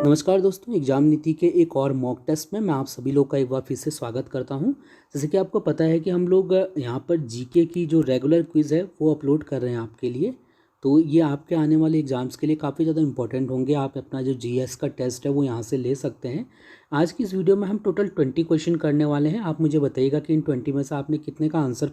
नमस्कार दोस्तों, एग्जाम नीति के एक और मॉक टेस्ट में मैं आप सभी लोग का एक बार फिर से स्वागत करता हूं। जैसे कि आपको पता है कि हम लोग यहां पर जीके की जो रेगुलर क्विज़ है वो अपलोड कर रहे हैं आपके लिए। तो ये आपके आने वाले एग्ज़ाम्स के लिए काफ़ी ज़्यादा इंपॉर्टेंट होंगे। आप अपना जो जीएस का टेस्ट है वो यहाँ से ले सकते हैं। आज की इस वीडियो में हम टोटल 20 क्वेश्चन करने वाले हैं। आप मुझे बताइएगा कि इन 20 में से आपने कितने का आंसर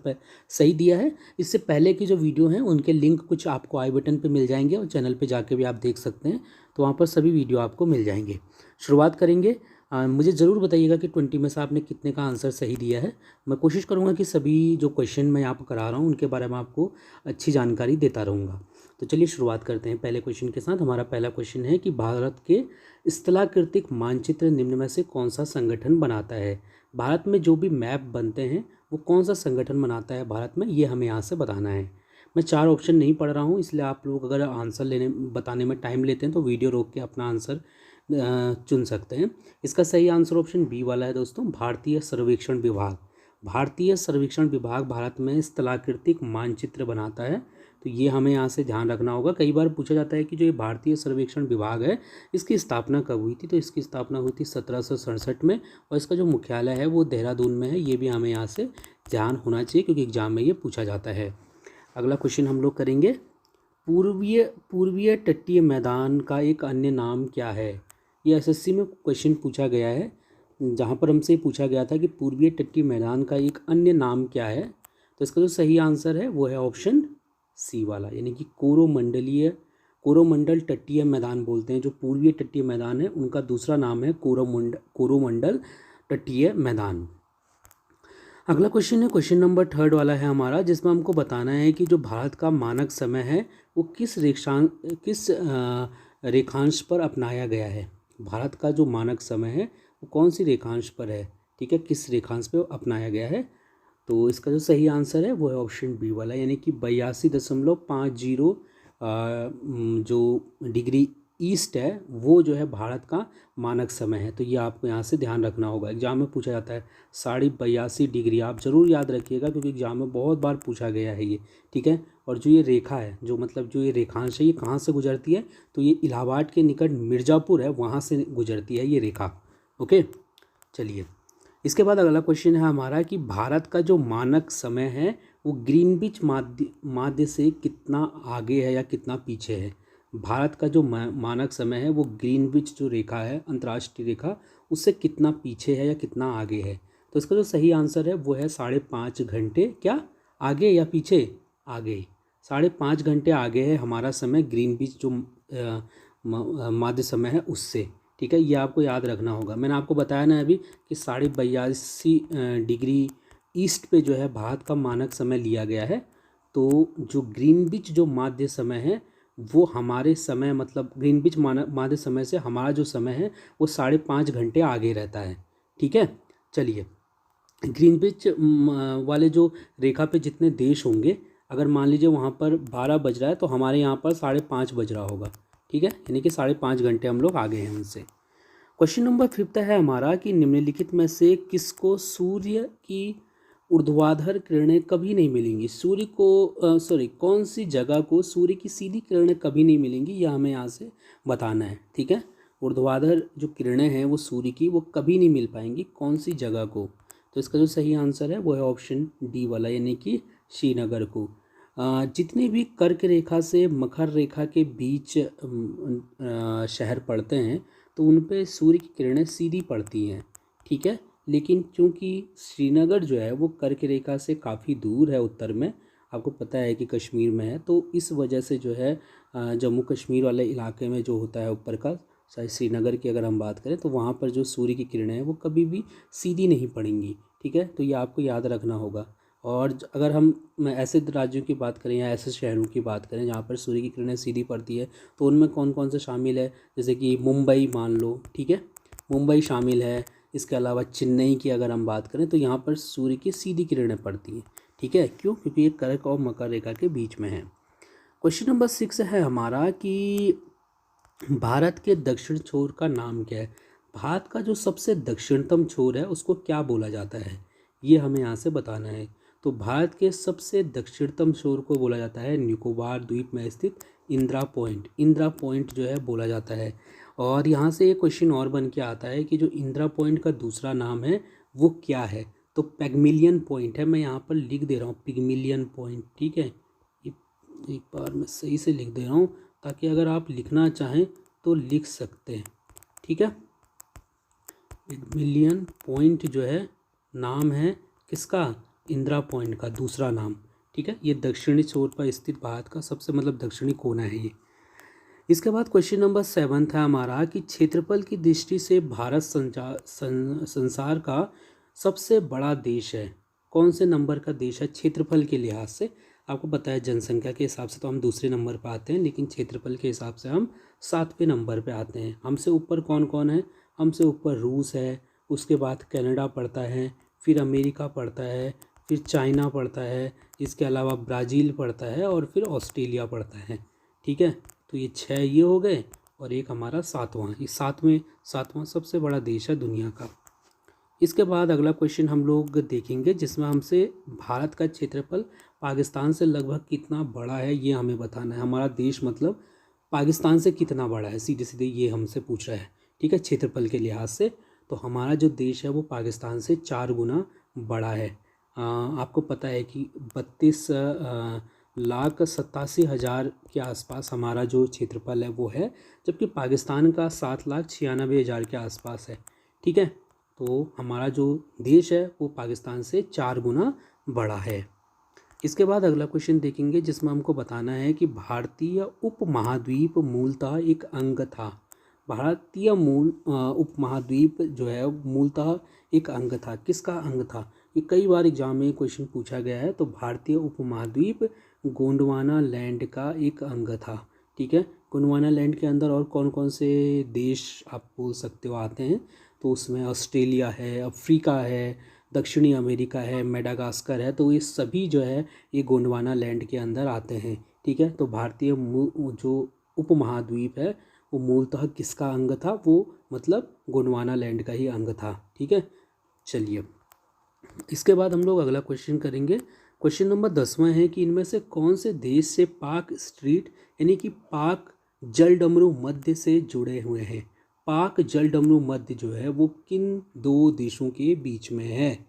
सही दिया है। इससे पहले की जो वीडियो हैं उनके लिंक कुछ आपको आई बटन पे मिल जाएंगे और चैनल पे जाके भी आप देख सकते हैं। तो वहाँ पर सभी वीडियो आपको मिल जाएंगे। शुरुआत करेंगे। मुझे ज़रूर बताइएगा कि 20 में से आपने कितने का आंसर सही दिया है। मैं कोशिश करूँगा कि सभी जो क्वेश्चन मैं यहाँ पर करा रहा हूँ उनके बारे में आपको अच्छी जानकारी देता रहूँगा। तो चलिए शुरुआत करते हैं पहले क्वेश्चन के साथ। हमारा पहला क्वेश्चन है कि भारत के स्थलाकृतिक मानचित्र निम्न में से कौन सा संगठन बनाता है। भारत में जो भी मैप बनते हैं वो कौन सा संगठन बनाता है भारत में, ये हमें यहाँ से बताना है। मैं 4 ऑप्शन नहीं पढ़ रहा हूँ, इसलिए आप लोग अगर आंसर बताने में टाइम लेते हैं तो वीडियो रोक के अपना आंसर चुन सकते हैं। इसका सही आंसर ऑप्शन बी वाला है दोस्तों, भारतीय सर्वेक्षण विभाग। भारतीय सर्वेक्षण विभाग भारत में स्थलाकृतिक मानचित्र बनाता है। तो ये हमें यहाँ से ध्यान रखना होगा। कई बार पूछा जाता है कि जो ये भारतीय सर्वेक्षण विभाग है इसकी स्थापना कब हुई थी। तो इसकी स्थापना हुई थी 1767 में और इसका जो मुख्यालय है वो देहरादून में है। ये भी हमें यहाँ से ध्यान होना चाहिए क्योंकि एग्जाम में ये पूछा जाता है। अगला क्वेश्चन हम लोग करेंगे, पूर्वीय तटीय मैदान का एक अन्य नाम क्या है। ये एसएससी में क्वेश्चन पूछा गया है, जहाँ पर हमसे पूछा गया था कि पूर्वीय तटीय मैदान का एक अन्य नाम क्या है। तो इसका जो सही आंसर है वो है ऑप्शन सी वाला, यानी कि कोरोमंडल तटीय मैदान बोलते हैं। जो पूर्वीय तटीय मैदान है उनका दूसरा नाम है कोरोमंडल तटीय मैदान। अगला क्वेश्चन है, क्वेश्चन नंबर 3 वाला है हमारा, जिसमें हमको बताना है कि जो भारत का मानक समय है वो किस रेखांश पर अपनाया गया है। भारत का जो मानक समय है वो कौन सी रेखांश पर है, ठीक है, किस रेखांश पर अपनाया गया है। तो इसका जो सही आंसर है वो है ऑप्शन बी वाला, यानी कि 82.50 जो डिग्री ईस्ट है वो जो है भारत का मानक समय है। तो ये आपको यहाँ से ध्यान रखना होगा। एग्जाम में पूछा जाता है 82.5 डिग्री, आप ज़रूर याद रखिएगा क्योंकि एग्जाम में बहुत बार पूछा गया है ये, ठीक है। और जो ये रेखा है, जो मतलब जो ये रेखांश है, ये कहाँ से गुजरती है, तो ये इलाहाबाद के निकट मिर्ज़ापुर है, वहाँ से गुजरती है ये रेखा। ओके, चलिए इसके बाद अगला क्वेश्चन है हमारा कि भारत का जो मानक समय है वो ग्रीनविच माध्य से कितना आगे है या कितना पीछे है। भारत का जो मानक समय है वो ग्रीनविच जो रेखा है, अंतर्राष्ट्रीय रेखा, उससे कितना पीछे है या कितना आगे है। तो इसका जो सही आंसर है वो है 5.5 घंटे, क्या आगे या पीछे, आगे, 5.5 घंटे आगे है हमारा समय ग्रीनविच जो माध्य समय है उससे, ठीक है। ये आपको याद रखना होगा। मैंने आपको बताया ना अभी कि 82.5 डिग्री ईस्ट पे जो है भारत का मानक समय लिया गया है। तो जो ग्रीनविच जो माध्य समय है वो हमारे समय, मतलब ग्रीनविच माध्य समय से हमारा जो समय है वो 5.5 घंटे आगे रहता है, ठीक है। चलिए, ग्रीनविच वाले जो रेखा पे जितने देश होंगे, अगर मान लीजिए वहाँ पर 12 बज रहा है तो हमारे यहाँ पर 5:30 बज रहा होगा, ठीक है, यानी कि 5.5 घंटे हम लोग आगे हैं उनसे। क्वेश्चन नंबर 5 है हमारा कि निम्नलिखित में से किसको सूर्य की ऊर्ध्वाधर किरणें कभी नहीं मिलेंगी। कौन सी जगह को सूर्य की सीधी किरणें कभी नहीं मिलेंगी, यह हमें यहाँ से बताना है, ठीक है। ऊर्ध्वाधर जो किरणें हैं वो सूर्य की वो कभी नहीं मिल पाएंगी, कौन सी जगह को। तो इसका जो सही आंसर है वो है ऑप्शन डी वाला, यानी कि श्रीनगर को। जितने भी कर्क रेखा से मकर रेखा के बीच शहर पड़ते हैं तो उन पे सूर्य की किरणें सीधी पड़ती हैं, ठीक है। लेकिन चूंकि श्रीनगर जो है वो कर्क रेखा से काफ़ी दूर है, उत्तर में, आपको पता है कि कश्मीर में है, तो इस वजह से जो है जम्मू कश्मीर वाले इलाके में जो होता है ऊपर का, श्रीनगर की अगर हम बात करें तो वहाँ पर जो सूर्य की किरणें हैं वो कभी भी सीधी नहीं पड़ेंगी, ठीक है। तो ये आपको याद रखना होगा। और अगर हम ऐसे राज्यों की बात करें या ऐसे शहरों की बात करें जहाँ पर सूर्य की किरणें सीधी पड़ती है तो उनमें कौन कौन से शामिल है, जैसे कि मुंबई मान लो, ठीक है, मुंबई शामिल है। इसके अलावा चेन्नई की अगर हम बात करें तो यहाँ पर सूर्य की सीधी किरणें पड़ती हैं, ठीक है। क्यों, क्योंकि ये कर्क और मकर रेखा के बीच में है। क्वेश्चन नंबर 6 है हमारा कि भारत के दक्षिण छोर का नाम क्या है। भारत का जो सबसे दक्षिणतम छोर है उसको क्या बोला जाता है, ये हमें यहाँ से बताना है। तो भारत के सबसे दक्षिणतम छोर को बोला जाता है निकोबार द्वीप में स्थित इंदिरा पॉइंट जो है बोला जाता है। और यहाँ से एक क्वेश्चन और बन के आता है कि जो इंदिरा पॉइंट का दूसरा नाम है वो क्या है। तो पिग्मिलियन पॉइंट है, मैं यहाँ पर लिख दे रहा हूँ पिग्मिलियन पॉइंट, ठीक है। ये एक बार मैं सही से लिख दे रहा हूँ ताकि अगर आप लिखना चाहें तो लिख सकते हैं, ठीक है। पिग्मिलियन पॉइंट जो है नाम है किसका, इंदिरा पॉइंट का दूसरा नाम, ठीक है। ये दक्षिणी छोर पर स्थित भारत का सबसे दक्षिणी कोना है ये। इसके बाद क्वेश्चन नंबर 7 था हमारा कि क्षेत्रफल की दृष्टि से भारत संसार का सबसे बड़ा देश है। कौन से नंबर का देश है क्षेत्रफल के लिहाज से। आपको पता है जनसंख्या के हिसाब से तो हम दूसरे नंबर पर आते हैं, लेकिन क्षेत्रफल के हिसाब से हम 7वें नंबर पे आते हैं। हमसे ऊपर कौन कौन है, हमसे ऊपर रूस है, उसके बाद कनाडा पड़ता है, फिर अमेरिका पड़ता है, फिर चाइना पड़ता है, इसके अलावा ब्राज़ील पड़ता है और फिर ऑस्ट्रेलिया पड़ता है, ठीक है। तो ये 6 ये हो गए और एक हमारा 7वां, ये सातवां सबसे बड़ा देश है दुनिया का। इसके बाद अगला क्वेश्चन हम लोग देखेंगे जिसमें हमसे भारत का क्षेत्रफल पाकिस्तान से लगभग कितना बड़ा है ये हमें बताना है। हमारा देश पाकिस्तान से कितना बड़ा है, सीधे सीधे ये हमसे पूछ रहा है, ठीक है, क्षेत्रफल के लिहाज से। तो हमारा जो देश है वो पाकिस्तान से 4 गुना बड़ा है। आपको पता है कि 32,87,000 के आसपास हमारा जो क्षेत्रफल है वो है, जबकि पाकिस्तान का 7,96,000 के आसपास है, ठीक है। तो हमारा जो देश है वो पाकिस्तान से 4 गुना बड़ा है। इसके बाद अगला क्वेश्चन देखेंगे जिसमें हमको बताना है कि भारतीय उपमहाद्वीप मूलतः एक अंग था। भारतीय उपमहाद्वीप जो है मूलतः एक अंग था। किसका अंग था, ये कई बार एग्जाम में क्वेश्चन पूछा गया है। तो भारतीय उपमहाद्वीप गोंडवाना लैंड का एक अंग था, ठीक है। गोंडवाना लैंड के अंदर और कौन कौन से देश आप बोल सकते हो आते हैं, तो उसमें ऑस्ट्रेलिया है, अफ्रीका है, दक्षिणी अमेरिका है, मेडागास्कर है। तो ये सभी जो है ये गोंडवाना लैंड के अंदर आते हैं, ठीक है। तो भारतीय जो उपमहाद्वीप है वो मूलतः किसका अंग था, वो गोंडवाना लैंड का ही अंग था, ठीक है। चलिए इसके बाद हम लोग अगला क्वेश्चन करेंगे। क्वेश्चन नंबर 10वां है कि इनमें से कौन से देश से पाक स्ट्रीट यानी कि पाक जलडमरू मध्य से जुड़े हुए हैं। पाक जलडमरू मध्य जो है वो किन 2 देशों के बीच में है।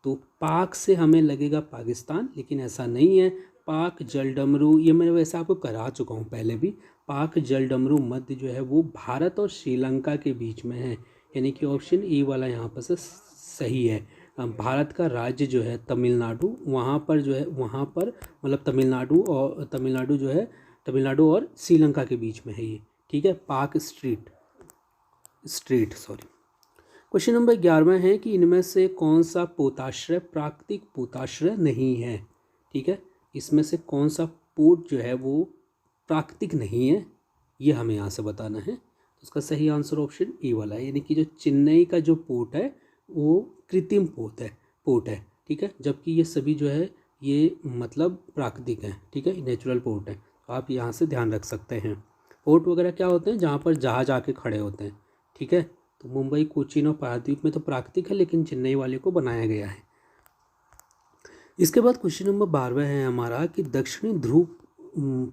तो पाक से हमें लगेगा पाकिस्तान, लेकिन ऐसा नहीं है। पाक जलडमरू ये मैं वैसे आपको करा चुका हूँ पहले भी। पाक जलडमरू मध्य जो है वो भारत और श्रीलंका के बीच में है, यानी कि ऑप्शन ए वाला यहाँ पर से सही है। भारत का राज्य जो है तमिलनाडु, वहाँ पर जो है वहाँ पर तमिलनाडु जो है तमिलनाडु और श्रीलंका के बीच में है ये, ठीक है। पाक स्ट्रीट सॉरी। क्वेश्चन नंबर 11वां है कि इनमें से कौन सा पोताश्रय प्राकृतिक पोताश्रय नहीं है, ठीक है। इसमें से कौन सा पोत जो है वो प्राकृतिक नहीं है, ये हमें यहाँ से बताना है। तो उसका सही आंसर ऑप्शन ए वाला है, यानी कि जो चेन्नई का जो पोर्ट है वो कृत्रिम पोर्ट है, ठीक है। जबकि ये सभी जो है ये प्राकृतिक है, ठीक है, नेचुरल पोर्ट है। तो आप यहाँ से ध्यान रख सकते हैं। पोर्ट वगैरह क्या होते हैं, जहाँ पर जहाज आके खड़े होते हैं, ठीक है। तो मुंबई, कोचीन और पारादीप में तो प्राकृतिक है, लेकिन चेन्नई वाले को बनाया गया है। इसके बाद क्वेश्चन नंबर 12वां है हमारा कि दक्षिणी ध्रुव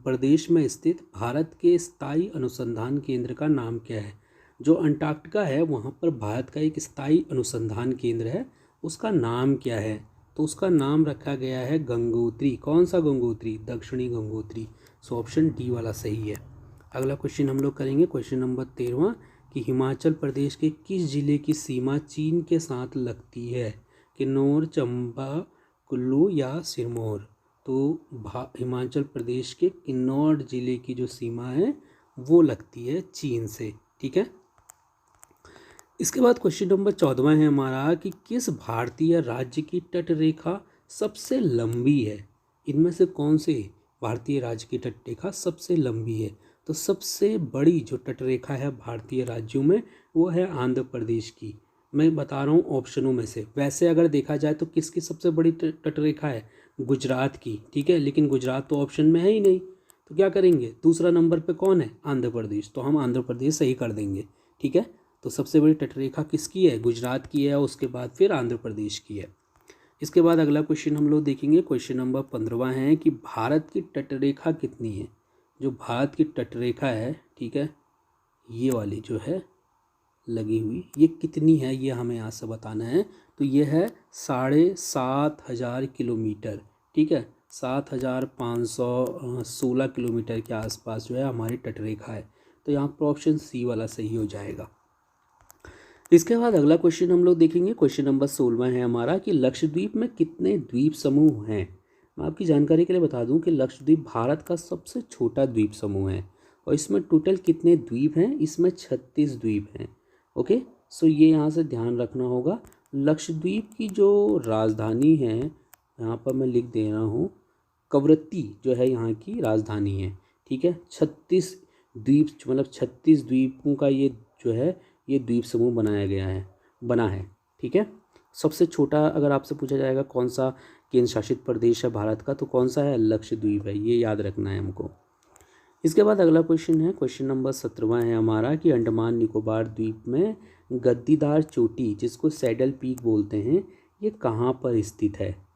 प्रदेश में स्थित भारत के स्थायी अनुसंधान केंद्र का नाम क्या है। जो अंटार्कटिका है वहाँ पर भारत का एक स्थायी अनुसंधान केंद्र है, उसका नाम क्या है। तो उसका नाम रखा गया है गंगोत्री। कौन सा गंगोत्री, दक्षिणी गंगोत्री। सो ऑप्शन डी वाला सही है। अगला क्वेश्चन हम लोग करेंगे क्वेश्चन नंबर 13वां कि हिमाचल प्रदेश के किस जिले की सीमा चीन के साथ लगती है। किन्नौर, चंबा, कुल्लू या सिरमौर। तो हिमाचल प्रदेश के किन्नौर जिले की जो सीमा है वो लगती है चीन से, ठीक है। इसके बाद क्वेश्चन नंबर 14वां है हमारा कि किस भारतीय राज्य की तटरेखा सबसे लंबी है। इनमें से कौन से भारतीय राज्य की तटरेखा सबसे लंबी है। तो सबसे बड़ी जो तटरेखा है भारतीय राज्यों में वो है आंध्र प्रदेश की। मैं बता रहा हूँ ऑप्शनों में से। वैसे अगर देखा जाए तो किसकी सबसे बड़ी तटरेखा है, गुजरात की, ठीक है। लेकिन गुजरात तो ऑप्शन में है ही नहीं, तो क्या करेंगे, दूसरा नंबर पे कौन है, आंध्र प्रदेश। तो हम आंध्र प्रदेश सही कर देंगे, ठीक है। तो सबसे बड़ी तटरेखा किसकी है, गुजरात की है, उसके बाद फिर आंध्र प्रदेश की है। इसके बाद अगला क्वेश्चन हम लोग देखेंगे क्वेश्चन नंबर 15वां है कि भारत की तटरेखा कितनी है। जो भारत की तटरेखा है, ठीक है, ये वाली जो है लगी हुई, ये कितनी है ये हमें यहाँ से बताना है। तो ये है 7,500 किलोमीटर, ठीक है, 7,516 किलोमीटर के आसपास जो है हमारी तटरेखा है। तो यहाँ पर ऑप्शन सी वाला सही हो जाएगा। इसके बाद अगला क्वेश्चन हम लोग देखेंगे, क्वेश्चन नंबर 16 है हमारा कि लक्षद्वीप में कितने द्वीप समूह हैं। मैं आपकी जानकारी के लिए बता दूं कि लक्षद्वीप भारत का सबसे छोटा द्वीप समूह है और इसमें टोटल कितने द्वीप हैं, इसमें 36 द्वीप हैं। ओके, सो ये यहाँ से ध्यान रखना होगा। लक्षद्वीप की जो राजधानी है, यहाँ पर मैं लिख दे रहा हूँ, कवरत्ती जो है यहाँ की राजधानी है, ठीक है। 36 द्वीप मतलब 36 द्वीपों का ये जो है ये द्वीप समूह बना है, ठीक है। सबसे छोटा अगर आपसे पूछा जाएगा कौन सा केंद्र शासित प्रदेश है भारत का, तो कौन सा है, लक्षद्वीप है, ये याद रखना है हमको। इसके बाद अगला क्वेश्चन है, क्वेश्चन नंबर 17 है हमारा कि अंडमान निकोबार द्वीप में गद्दीदार चोटी जिसको सैडल पीक बोलते हैं, ये कहाँ पर स्थित है।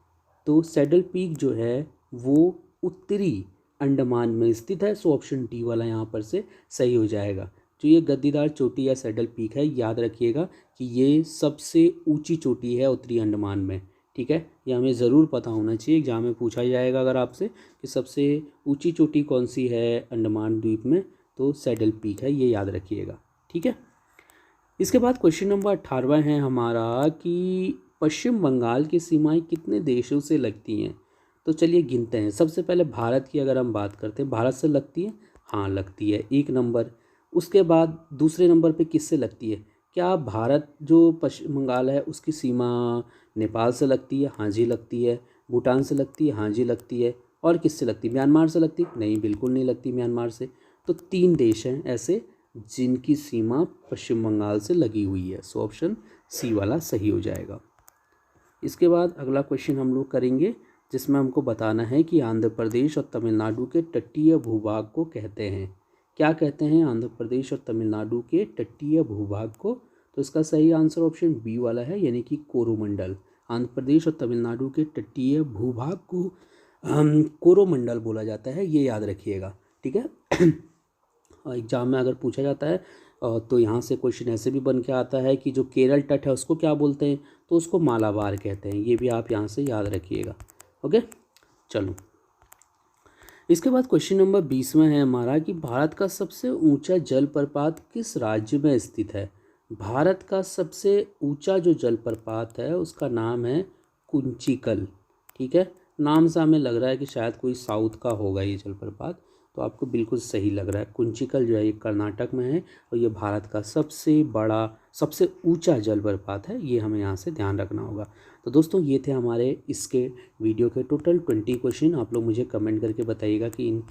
तो सैडल पीक जो है वो उत्तरी अंडमान में स्थित है। सो ऑप्शन डी वाला यहाँ पर से सही हो जाएगा। जो ये गद्दीदार चोटी या सैडल पीक है, याद रखिएगा कि ये सबसे ऊंची चोटी है उत्तरी अंडमान में, ठीक है। ये हमें ज़रूर पता होना चाहिए, एग्जाम में पूछा जाएगा अगर आपसे कि सबसे ऊंची चोटी कौन सी है अंडमान द्वीप में, तो सैडल पीक है, ये याद रखिएगा, ठीक है। इसके बाद क्वेश्चन नंबर 18 है हमारा कि पश्चिम बंगाल की सीमाएं कितने देशों से लगती हैं। तो चलिए गिनते हैं। सबसे पहले भारत की अगर हम बात करते हैं, भारत से लगती है, हाँ लगती है, 1 नंबर। उसके बाद दूसरे नंबर पे किससे लगती है, क्या भारत जो पश्चिम बंगाल है उसकी सीमा नेपाल से लगती है, हाँ जी लगती है। भूटान से लगती है, हाँ जी लगती है। और किससे लगती है, म्यांमार से लगती है, नहीं बिल्कुल नहीं लगती म्यांमार से। तो 3 देश हैं ऐसे जिनकी सीमा पश्चिम बंगाल से लगी हुई है। सो ऑप्शन सी वाला सही हो जाएगा। इसके बाद अगला क्वेश्चन हम लोग करेंगे जिसमें हमको बताना है कि आंध्र प्रदेश और तमिलनाडु के तटीय भूभाग को कहते हैं, क्या कहते हैं आंध्र प्रदेश और तमिलनाडु के तटीय भूभाग को। तो इसका सही आंसर ऑप्शन बी वाला है, यानी कि कोरोमंडल। आंध्र प्रदेश और तमिलनाडु के तटीय भूभाग को कोरोमंडल बोला जाता है, ये याद रखिएगा, ठीक है। एग्जाम में अगर पूछा जाता है तो यहाँ से क्वेश्चन ऐसे भी बन के आता है कि जो केरल तट है उसको क्या बोलते हैं, तो उसको मालाबार कहते हैं, ये भी आप यहाँ से याद रखिएगा। ओके, चलो। इसके बाद क्वेश्चन नंबर 20 है हमारा कि भारत का सबसे ऊंचा जलप्रपात किस राज्य में स्थित है। भारत का सबसे ऊंचा जो जलप्रपात है उसका नाम है कुंचिकल, ठीक है। नाम से हमें लग रहा है कि शायद कोई साउथ का होगा ये जलप्रपात, तो आपको बिल्कुल सही लग रहा है। कुंचिकल जो है ये कर्नाटक में है और ये भारत का सबसे बड़ा सबसे ऊंचा जलप्रपात है, ये हमें यहाँ से ध्यान रखना होगा। तो दोस्तों ये थे हमारे इसके वीडियो के टोटल 20 क्वेश्चन। आप लोग मुझे कमेंट करके बताइएगा कि इन